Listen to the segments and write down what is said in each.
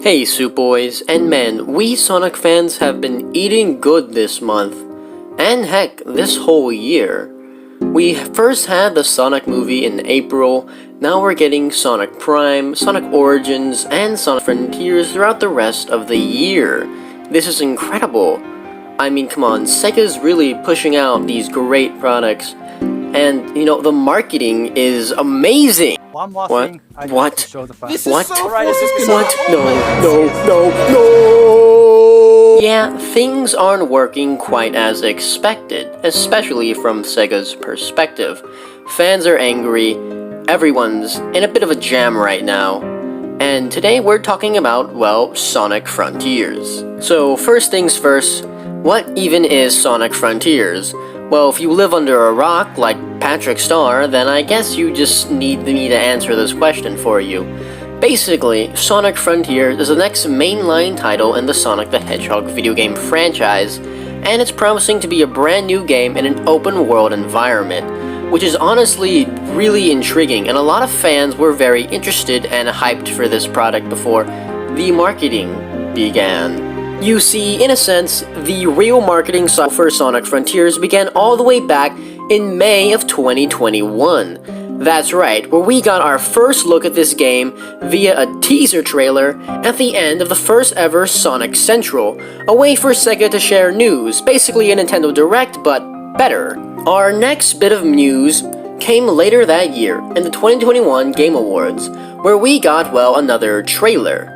Hey Soup Boys, and man, we Sonic fans have been eating good this month. And heck, this whole year. We first had the Sonic movie in April, now we're getting Sonic Prime, Sonic Origins, and Sonic Frontiers throughout the rest of the year. This is incredible. I mean, come on, Sega's really pushing out these great products. And, the marketing is amazing. One more What? thing I What? need to show the fans. This What? is so Alright, this is fun. What? No. Yeah, things aren't working quite as expected, especially from Sega's perspective. Fans are angry, everyone's in a bit of a jam right now. And today we're talking about, well, Sonic Frontiers. So first things first, what even is Sonic Frontiers? Well, if you live under a rock like Patrick Star, then I guess you just need me to answer this question for you. Basically, Sonic Frontiers is the next mainline title in the Sonic the Hedgehog video game franchise, and it's promising to be a brand new game in an open world environment, which is honestly really intriguing, and a lot of fans were very interested and hyped for this product before the marketing began. You see, in a sense, the real marketing cycle for Sonic Frontiers began all the way back in May of 2021. That's right, where we got our first look at this game via a teaser trailer at the end of the first ever Sonic Central, a way for Sega to share news, basically a Nintendo Direct, but better. Our next bit of news came later that year in the 2021 Game Awards, where we got, well, another trailer.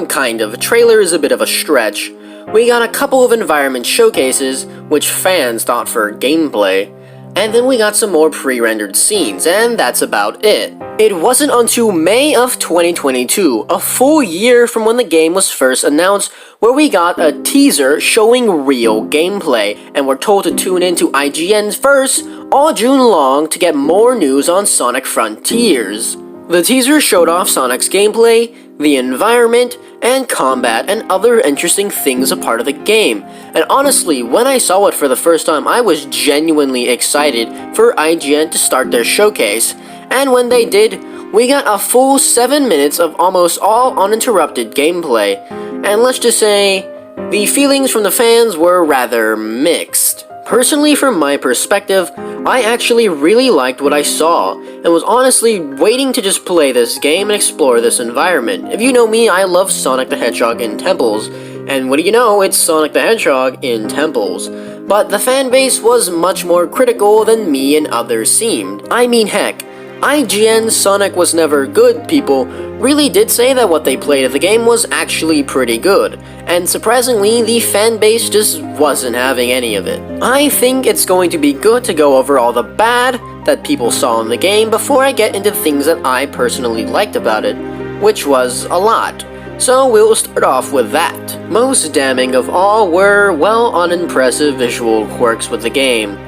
Kind of. A trailer is a bit of a stretch. We got a couple of environment showcases, which fans thought for gameplay, and then we got some more pre-rendered scenes, and that's about it. It wasn't until May of 2022, a full year from when the game was first announced, where we got a teaser showing real gameplay, and we're told to tune in to IGN first, all June long, to get more news on Sonic Frontiers. The teaser showed off Sonic's gameplay, the environment, and combat, and other interesting things a part of the game. And honestly, when I saw it for the first time, I was genuinely excited for IGN to start their showcase. And when they did, we got a full 7 minutes of almost all uninterrupted gameplay. And let's just say, the feelings from the fans were rather mixed. Personally, from my perspective, I actually really liked what I saw, and was honestly waiting to just play this game and explore this environment. If you know me, I love Sonic the Hedgehog in temples, and what do you know, it's Sonic the Hedgehog in temples. But the fanbase was much more critical than me and others seemed. I mean, heck, IGN's Sonic Was Never Good people really did say that what they played of the game was actually pretty good, and surprisingly, the fanbase just wasn't having any of it. I think it's going to be good to go over all the bad that people saw in the game before I get into things that I personally liked about it, which was a lot. So we'll start off with that. Most damning of all were, well, unimpressive visual quirks with the game.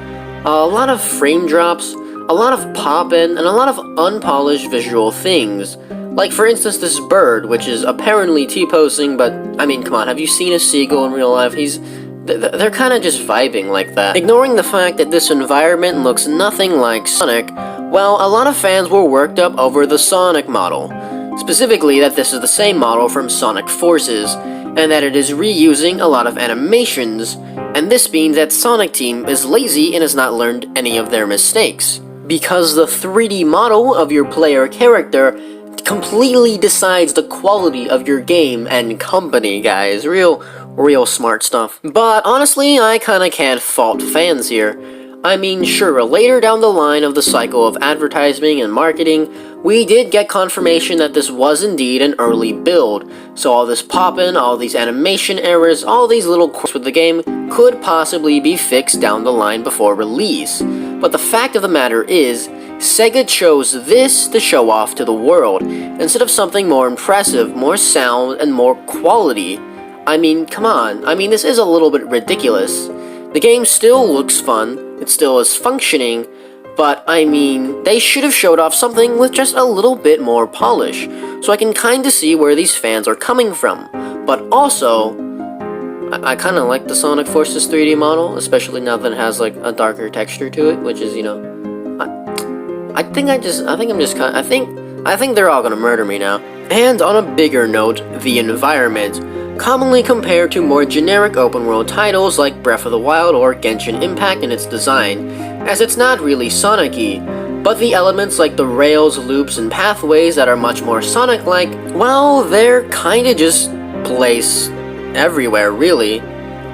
A lot of frame drops, a lot of pop-in, and a lot of unpolished visual things. Like, for instance, this bird, which is apparently T-posing, but, I mean, come on, have you seen a seagull in real life? They're kinda just vibing like that. Ignoring the fact that this environment looks nothing like Sonic, well, a lot of fans were worked up over the Sonic model. Specifically, that this is the same model from Sonic Forces, and that it is reusing a lot of animations, and this means that Sonic Team is lazy and has not learned any of their mistakes. Because the 3D model of your player character completely decides the quality of your game and company, guys. Real smart stuff. But honestly, I kinda can't fault fans here. I mean, sure, later down the line of the cycle of advertising and marketing, we did get confirmation that this was indeed an early build. So all this pop-in, all these animation errors, all these little quirks with the game could possibly be fixed down the line before release. But the fact of the matter is, Sega chose this to show off to the world, instead of something more impressive, more sound, and more quality. I mean, come on, this is a little bit ridiculous. The game still looks fun, it still is functioning, but they should have showed off something with just a little bit more polish, so I can kinda see where these fans are coming from. But also, I kinda like the Sonic Forces 3D model, especially now that it has like a darker texture to it, which is, I think they're all gonna murder me now. And on a bigger note, the environment, commonly compared to more generic open world titles like Breath of the Wild or Genshin Impact in its design, as it's not really Sonic-y, but the elements like the rails, loops, and pathways that are much more Sonic-like, well, they're kinda just placed everywhere, really.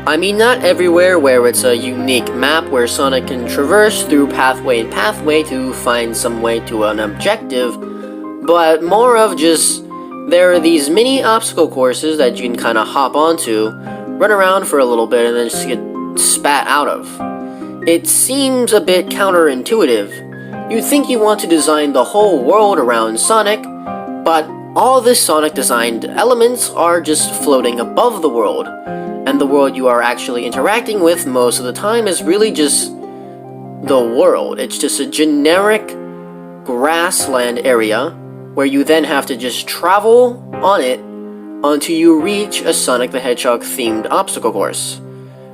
I mean, not everywhere where it's a unique map where Sonic can traverse through pathway and pathway to find some way to an objective, but more of just, there are these mini obstacle courses that you can kind of hop onto, run around for a little bit, and then just get spat out of. It seems a bit counterintuitive. You'd think you want to design the whole world around Sonic, but all the Sonic designed elements are just floating above the world, and the world you are actually interacting with most of the time is really just the world. It's just a generic grassland area where you then have to just travel on it until you reach a Sonic the Hedgehog themed obstacle course,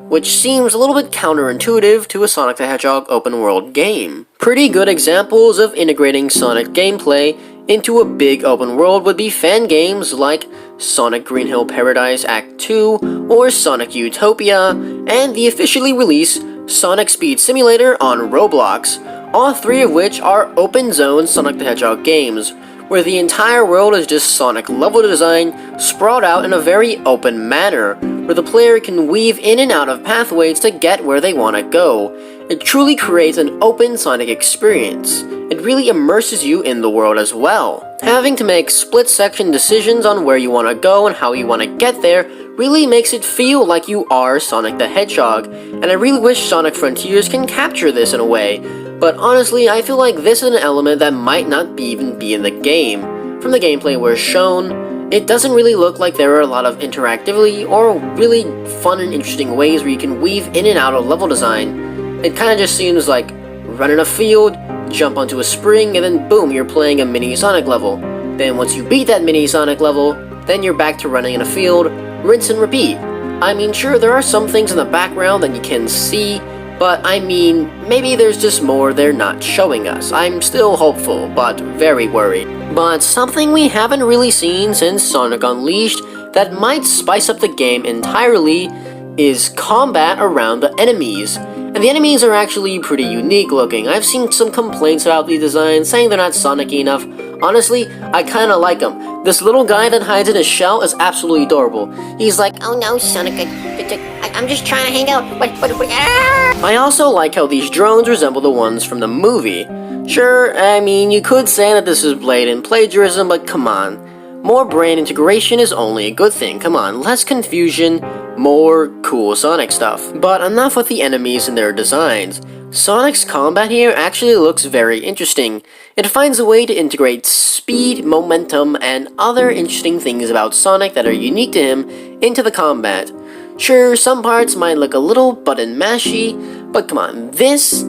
which seems a little bit counterintuitive to a Sonic the Hedgehog open world game. Pretty good examples of integrating Sonic gameplay into a big open world would be fan games like Sonic Green Hill Paradise Act 2 or Sonic Utopia, and the officially released Sonic Speed Simulator on Roblox, all three of which are open zone Sonic the Hedgehog games, where the entire world is just Sonic level design sprawled out in a very open manner, where the player can weave in and out of pathways to get where they want to go. It truly creates an open Sonic experience. It really immerses you in the world as well. Having to make split-section decisions on where you want to go and how you want to get there really makes it feel like you are Sonic the Hedgehog, and I really wish Sonic Frontiers can capture this in a way, but honestly, I feel like this is an element that might not even be in the game. From the gameplay we're shown, it doesn't really look like there are a lot of interactivity or really fun and interesting ways where you can weave in and out of level design. It kinda just seems like run in a field, jump onto a spring, and then boom, you're playing a mini Sonic level. Then once you beat that mini Sonic level, then you're back to running in a field, rinse and repeat. I mean, sure, there are some things in the background that you can see, but I mean, maybe there's just more they're not showing us. I'm still hopeful, but very worried. But something we haven't really seen since Sonic Unleashed that might spice up the game entirely is combat around the enemies. And the enemies are actually pretty unique looking. I've seen some complaints about the design, saying they're not Sonic-y enough. Honestly, I kinda like them. This little guy that hides in his shell is absolutely adorable. He's like, "Oh no, Sonic, I'm just trying to hang out. I also like how these drones resemble the ones from the movie. Sure, I mean, you could say that this is blatant plagiarism, but come on. More brand integration is only a good thing. Come on, less confusion, more cool Sonic stuff. But enough with the enemies and their designs. Sonic's combat here actually looks very interesting. It finds a way to integrate speed, momentum, and other interesting things about Sonic that are unique to him into the combat. Sure, some parts might look a little button mashy, but come on, this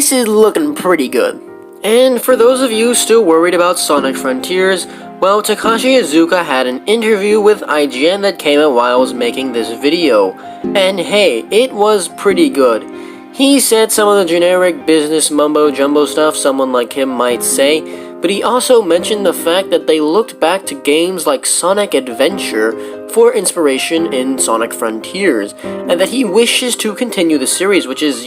is looking pretty good. And for those of you still worried about Sonic Frontiers, well, Takashi Iizuka had an interview with IGN that came out while I was making this video, and hey, it was pretty good. He said some of the generic business mumbo-jumbo stuff someone like him might say, but he also mentioned the fact that they looked back to games like Sonic Adventure for inspiration in Sonic Frontiers, and that he wishes to continue the series, which is,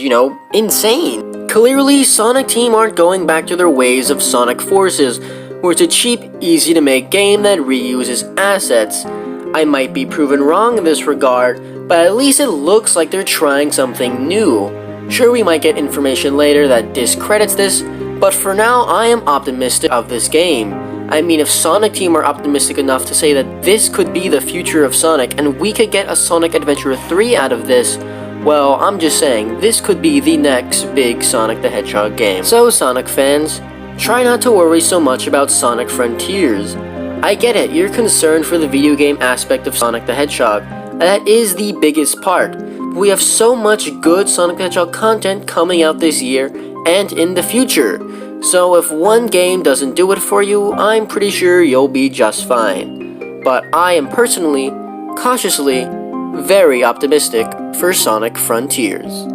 insane. Clearly, Sonic Team aren't going back to their ways of Sonic Forces, where it's a cheap, easy-to-make game that reuses assets. I might be proven wrong in this regard, but at least it looks like they're trying something new. Sure, we might get information later that discredits this, but for now, I am optimistic of this game. I mean, if Sonic Team are optimistic enough to say that this could be the future of Sonic, and we could get a Sonic Adventure 3 out of this, well, I'm just saying, this could be the next big Sonic the Hedgehog game. So, Sonic fans, try not to worry so much about Sonic Frontiers. I get it, you're concerned for the video game aspect of Sonic the Hedgehog. That is the biggest part. We have so much good Sonic the Hedgehog content coming out this year and in the future. So if one game doesn't do it for you, I'm pretty sure you'll be just fine. But I am personally, cautiously, very optimistic for Sonic Frontiers.